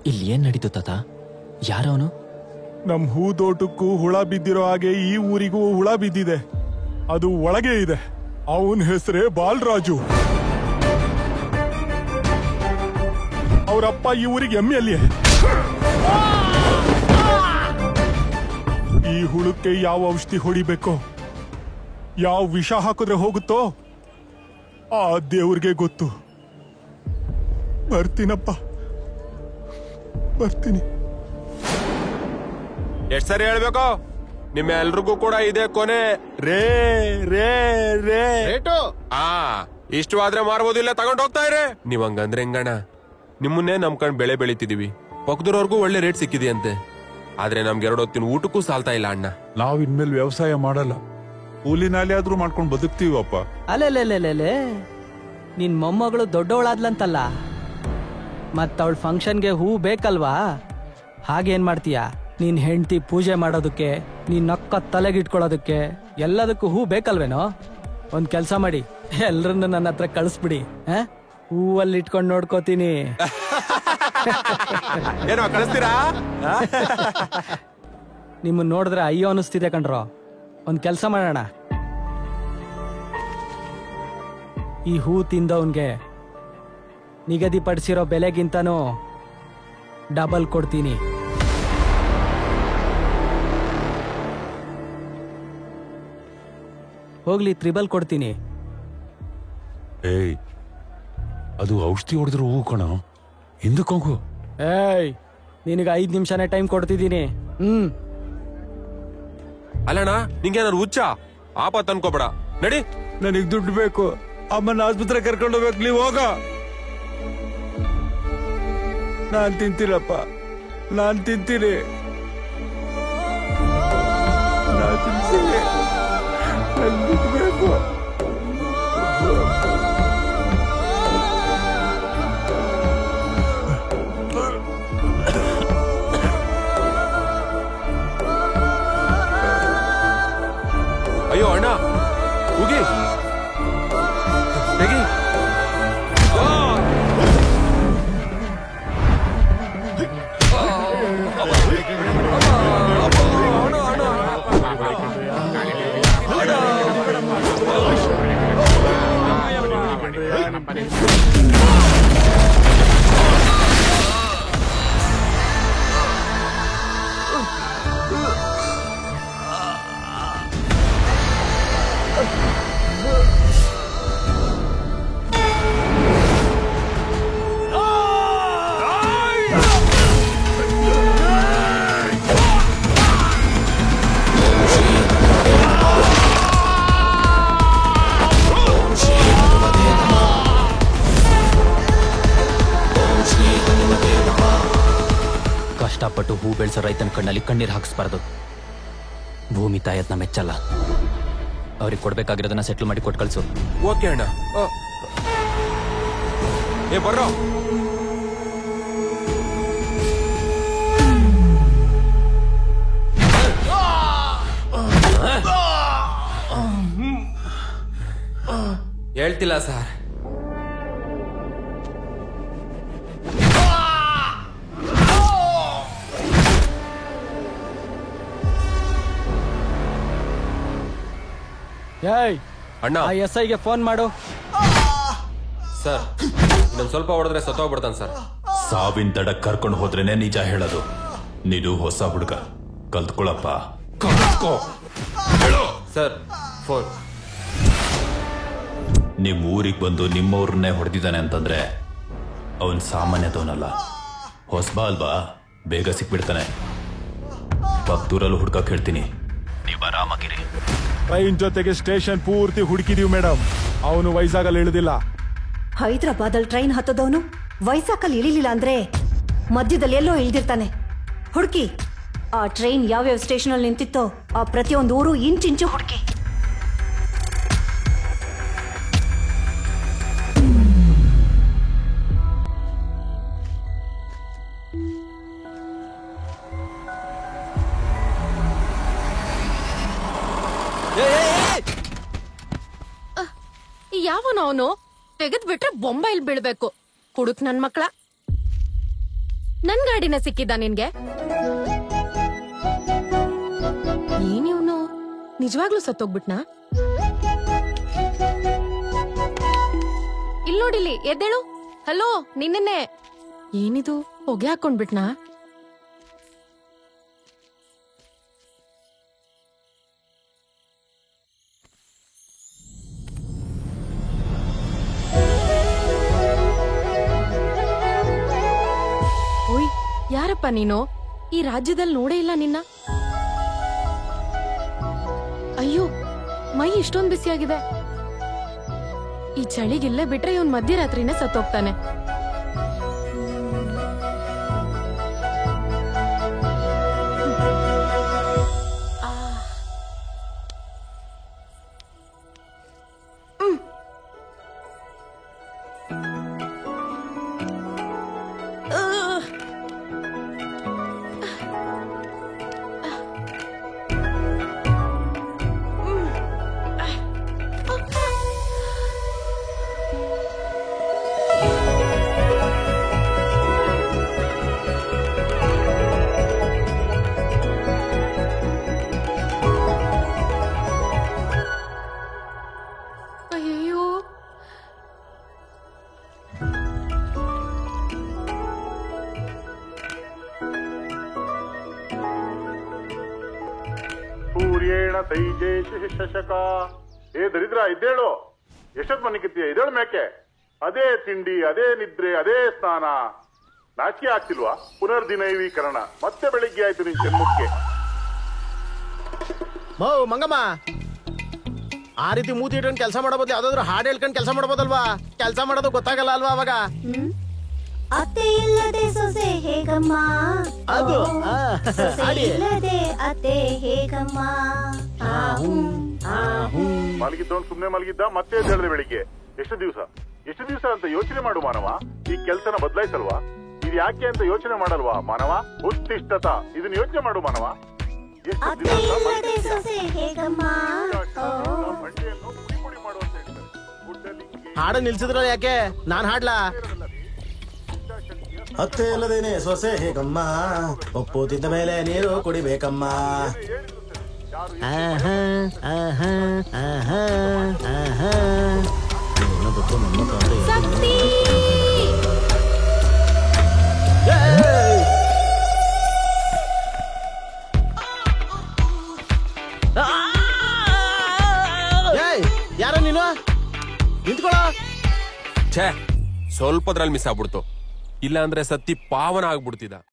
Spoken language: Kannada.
ಇಲ್ಲಿ ಏನ್ ನಡೀತು ತಾತ? ಯಾರವನು? ನಮ್ ಹೂದೋಟಕ್ಕೂ ಹುಳ ಬಿದ್ದಿರೋ ಹಾಗೆ ಈ ಊರಿಗೂ ಹುಳ ಬಿದ್ದಿದೆ. ಅದು ಒಳಗೆ ಇದೆ. ಅವನ ಹೆಸರೇ ಬಾಲರಾಜು. ಅವರಪ್ಪ ಈ ಊರಿಗೆ ಎಮ್ಮೆಯಲ್ಲಿ. ಈ ಹುಳಕ್ಕೆ ಯಾವ ಔಷಧಿ ಹೊಡಿಬೇಕೋ, ಯಾವ ವಿಷ ಹಾಕಿದ್ರೆ ಹೋಗುತ್ತೋ ಆ ದೇವ್ರಿಗೆ ಗೊತ್ತು. ಬರ್ತೀನಪ್ಪ, ಬರ್ತೀನಿ. ಎಷ್ಟ್ ಸರಿ ಹೇಳ್ಬೇಕು? ನಿಮ್ಮ ಎಲ್ರಿಗೂ ಕೂಡ ಇದೆ ಕೊನೆ. ರೇ ರೇ ರೇ ಇಷ್ಟವಾದ್ರೆ ಮಾರ್ಬೋದಿಲ್ಲ, ತಗೊಂಡ್ ಹೋಗ್ತಾ ಇರೇ. ನೀವ್ ಹಂಗಂದ್ರೆ ಹೆಂಗಣ್ಣ? ನಿಮ್ಮನ್ನೇ ನಂಬ್ಕೊಂಡ್ ಬೆಳೆ ಬೆಳಿತಿದೀವಿ. ಪಕ್ಕದವ್ರಿಗೂ ಒಳ್ಳೆ ರೇಟ್ ಸಿಕ್ಕಿದೆಯಂತೆ. ಆದ್ರೆ ನಮ್ಗೆ 2 ಹೊತ್ತಿನ ಊಟಕ್ಕೂ ಸಾಲ್ತಾ ಇಲ್ಲ ಅಣ್ಣ. ನಾವ್ ಇನ್ಮೇಲೆ ವ್ಯವಸಾಯ ಮಾಡಲ್ಲ, ಕೂಲಿನಾಲಿ ಆದ್ರೂ ಮಾಡ್ಕೊಂಡ್ ಬದುಕ್ತೀವಪ್ಪ. ಅಲ್ಲೇ ನಿನ್ ಮೊಮ್ಮಗಳು ದೊಡ್ಡವಳಾದ್ಲಂತಲ್ಲ, ಮತ್ತವಳ ಫಂಕ್ಷನ್ಗೆ ಹೂ ಬೇಕಲ್ವಾ? ಹಾಗೇನ್ ಮಾಡ್ತೀಯ? ನೀನ್ ಹೆಂಡತಿ ಪೂಜೆ ಮಾಡೋದಕ್ಕೆ, ನೀನ್ ನಕ್ಕ ತಲೆಗಿಟ್ಕೊಳ್ಳೋದಕ್ಕೆ ಎಲ್ಲದಕ್ಕೂ ಹೂ ಬೇಕಲ್ವೇನೋ? ಒಂದ್ ಕೆಲ್ಸ ಮಾಡಿ, ಎಲ್ರನ್ನು ನನ್ನ ಹತ್ರ ಕಳಿಸ್ಬಿಡಿ. ಹೂವಲ್ಲಿ ಇಟ್ಕೊಂಡು ನೋಡ್ಕೋತೀನಿ. ಏನೋ ಕಳಿಸ್ತೀರಾ? ನಿಮ್ಮನ್ನ ನೋಡಿದ್ರೆ ಅಯ್ಯೋ ಅನಿಸ್ತಿದೆ ಕಣ್ರೋ. ಒಂದ್ ಕೆಲ್ಸ ಮಾಡೋಣ, ಈ ಹೂ ತಿಂದವನ್ಗೆ ನಿಗದಿಪಡಿಸಿರೋ ಬೆಲೆಗಿಂತನೂ ಡಬಲ್ ಕೊಡ್ತೀನಿ. ಹೋಗ್ಲಿ, 3 ಕೊಡ್ತೀನಿ. ಏಯ್, ಅದು ಔಷಧಿ ಹೊಡೆದ್ರು ಹೂ ಕಣೋ, ಹಿಂದಕ್ಕೋಗು. ಏಯ್, ನಿನಗೆ 5 ನಿಮಿಷನೇ ಟೈಮ್ ಕೊಡ್ತಿದ್ದೀನಿ. ಅಲ್ಲಣ್ಣ, ನಿಂಗೆ ನಾನು ಹುಚ್ಚ? ಆಪತ್ ಅನ್ಕೋಬೇಡ, ನಡಿ. ನನಗ್ ದುಡ್ಡು ಬೇಕು, ಅಮ್ಮನ ಆಸ್ಪತ್ರೆ ಕರ್ಕೊಂಡು ಹೋಗ್ಬೇಕು. ನೀವು ಹೋಗ. ನಾನ್ ತಿಂತೀನಪ್ಪ, ನಾನ್ ತಿಂತೀನಿ. ದುಡ್ಡು ಬೇಕು. ಅಯ್ಯೋ ಅಣ್ಣ, ಹೋಗಿ ತೆಗಿ. ಕಷ್ಟಪಟ್ಟು ಹೂ ಬೆಳೆಸೋ ರೈತನ ಕಣ್ಣಲ್ಲಿ ಕಣ್ಣೀರು ಹಾಕಿಸ್ಬಾರ್ದು. ಭೂಮಿ ತಾಯತ್ನ ಮೆಚ್ಚಲ್ಲ. ಅವ್ರಿಗೆ ಕೊಡ್ಬೇಕಾಗಿರೋದನ್ನ ಸೆಟ್ಲ್ ಮಾಡಿ ಕೊಟ್ಟು ಕಳ್ಸು. ಓಕೆ ಅಣ್ಣ. ಏ ಬರ್ರೋ. ಹೇಳ್ತಿಲ್ಲ ಸರ್. ಅಣ್ಣ, SIಗೆ ಫೋನ್ ಮಾಡು. ಸರ್, ಇನ್ನೊಂದು ಸ್ವಲ್ಪ ಹೊಡೆದ್ರೆ ಸತ್ತೋಗ್ಬಿಡ್ತಾನೆ ಸರ್. ಸಾವಿನ ತಡ ಕರ್ಕೊಂಡು ಹೋದ್ರೇನೆ ನಿಜ ಹೇಳೋದು. ನೀನು ಹೊಸ ಹುಡುಗ, ಕಲ್ತ್ಕೊಳಪ್ಪ. Sir, phone. ನಿಮ್ ಊರಿಗೆ ಬಂದು ನಿಮ್ಮವ್ರನ್ನೇ ಹೊಡೆದಿದ್ದಾನೆ ಅಂತಂದ್ರೆ ಅವನ್ ಸಾಮಾನ್ಯದವನಲ್ಲ, ಹೊಸಬ ಅಲ್ವಾ, ಬೇಗ ಸಿಕ್ಬಿಡ್ತಾನೆ. ಪಕ್ತೂರಲ್ಲಿ ಹುಡ್ಕಕ್ ಹೇಳ್ತೀನಿ, ನೀವ್ ಆರಾಮಾಗಿರಿ. ಟ್ರೈನ್ ಜೊತೆಗೆ ಸ್ಟೇಷನ್ ಪೂರ್ತಿ ಹುಡುಕಿದೀವಿ ಮೇಡಮ್, ಅವನು ವೈಜಾಗಲ್ಲಿ ಇಳಿದಿಲ್ಲ. ಹೈದರಾಬಾದಲ್ಲಿ ಟ್ರೈನ್ ಹತ್ತದವನು ವೈಜಾಗಲ್ಲಿ ಇಳಿಲಿಲ್ಲ ಅಂದ್ರೆ ಮಧ್ಯದಲ್ಲಿ ಎಲ್ಲೋ ಇಳಿದಿರ್ತಾನೆ. ಹುಡುಕಿ. ಆ ಟ್ರೈನ್ ಯಾವ್ಯಾವ ಸ್ಟೇಷನ್ ಅಲ್ಲಿ ನಿಂತಿತ್ತೋ ಆ ಪ್ರತಿಯೊಂದು ಊರು ಇಂಚಿಂಚು ಹುಡುಕಿ. ಯಾವನು ಅವನು? ತೆಗೆದ್ ಬಿಟ್ರೆ ಬೊಂಬೈಲ್ ಬೀಳ್ಬೇಕು. ಕುಡುಕ್ ನನ್ ಮಕ್ಳ. ನನ್ ಗಾಡಿನ ಸಿಕ್ಕಿದ್ದ ನಿನ್ಗೆ? ಏನಿವ್ನು ನಿಜವಾಗ್ಲೂ ಸತ್ತೋಗ್ಬಿಟ್ನಾ? ಇಲ್ ನೋಡಿಲಿ, ಎದ್ದೇಳು. ಹಲೋ, ನಿನ್ನೆ ಏನಿದು ಹೊಗೆ ಹಾಕೊಂಡ್ಬಿಟ್ನಾ? ಓಯ್, ಯಾರಪ್ಪ ನೀನು? ಈ ರಾಜ್ಯದಲ್ಲಿ ನೋಡೇ ಇಲ್ಲ ನಿನ್ನ. ಅಯ್ಯೋ, ಮೈ ಇಷ್ಟೊಂದು ಬಿಸಿಯಾಗಿದೆ. ಈ ಚಳಿಗಿಲ್ಲೇ ಬಿಟ್ರೆ ಇವನ್ ಮಧ್ಯರಾತ್ರಿನೇ ಸತ್ತೋಗ್ತಾನೆ. ಅಯ್ಯೋ, ಸೂರ್ಯೇಣ ತೈಜೇಶಿ ಶಶಕ. ಏ ದರಿದ್ರ, ಇದ್ದೇಳು. ಎಷ್ಟೊತ್ ಮನಿಕತ್ತೀಯ? ಇದೇಳು ಮೇಕೆ. ಅದೇ ತಿಂಡಿ, ಅದೇ ನಿದ್ರೆ, ಅದೇ ಸ್ನಾನ. ನಾಚಿಕೆ ಆಗ್ತಿಲ್ವಾ? ಪುನರ್ದಿನೈವೀಕರಣ. ಮತ್ತೆ ಬೆಳಿಗ್ಗೆ ಆಯ್ತು ನಿನ್ ಜನ್ಮಕ್ಕೆ. ಮಂಗಮ್ಮ, ಆ ರೀತಿ ಮೂತಿ ಇಟ್ಕೊಂಡು ಕೆಲಸ ಮಾಡಬಹುದು. ಯಾವ್ದಾದ್ರು ಹಾಡು ಹೇಳ್ಕೊಂಡು ಕೆಲಸ ಮಾಡಬಹುದಲ್ವಾ? ಕೆಲಸ ಮಾಡೋದು ಗೊತ್ತಾಗಲ್ಲ ಅಲ್ವಾ ಅವಾಗ? ಅತ್ತೆ ಇಲ್ಲದೆ ಸೊಸೆ ಹೇಗಮ್ಮ, ಅದು ಸೊಸೆ ಇಲ್ಲದೆ ಅತ್ತೆ ಹೇಗಮ್ಮ. ಮಲಗಿದ್ದವನು ಸುಮ್ನೆ ಮಲಗಿದ್ದ, ಮತ್ತೆ ಹೇಳಿದೆ ಬೆಳಿಗ್ಗೆ. ಎಷ್ಟು ದಿವಸ ಅಂತ ಯೋಚನೆ ಮಾಡು ಮಾನವ. ಈ ಕೆಲ್ಸನ ಬದಲಾಯಿಸಲ್ವಾ? ಇದು ಯಾಕೆ ಅಂತ ಯೋಚನೆ ಮಾಡಲ್ವಾ ಮಾನವ? ಉತ್ತಿಷ್ಠತ, ಇದನ್ನ ಯೋಚನೆ ಮಾಡು ಮಾನವ. ಅತ್ತೆ ಇಲ್ಲದೆ ಸೊಸೆ ಹೇಗಮ್ಮ. ಬಂಡೆಯನ್ನು ಪುಡಿ ಪುಡಿ ಮಾಡು ಅಂತ ಹೇಳ್ತಾರೆ. ಗುಡ್ಡಲಿಂಗೆ ಹಾಡು ನಿಲ್ಸಿದ್ರ ಯಾಕೆ? ನಾನ್ ಹಾಡ್ಲಾ? ಅತ್ತೆ ಇಲ್ಲದೇನೆ ಸೊಸೆ ಹೇಗಮ್ಮ, ಉಪ್ಪು ತಿಂದ ಮೇಲೆ ನೀರು ಕುಡಿಬೇಕಮ್ಮ. ಶಕ್ತಿ! ಯಾರ ನೀನು? ನಿಂತ್ಕೊಳ್ಳೋ. ಛೇ, ಸ್ವಲ್ಪದ್ರಲ್ಲಿ ಮಿಸ್ ಆಗ್ಬಿಡ್ತು. ಇಲ್ಲ ಅಂದ್ರೆ ಸತ್ತಿ ಪಾವನ ಆಗ್ಬಿಡ್ತಿದ್ದ.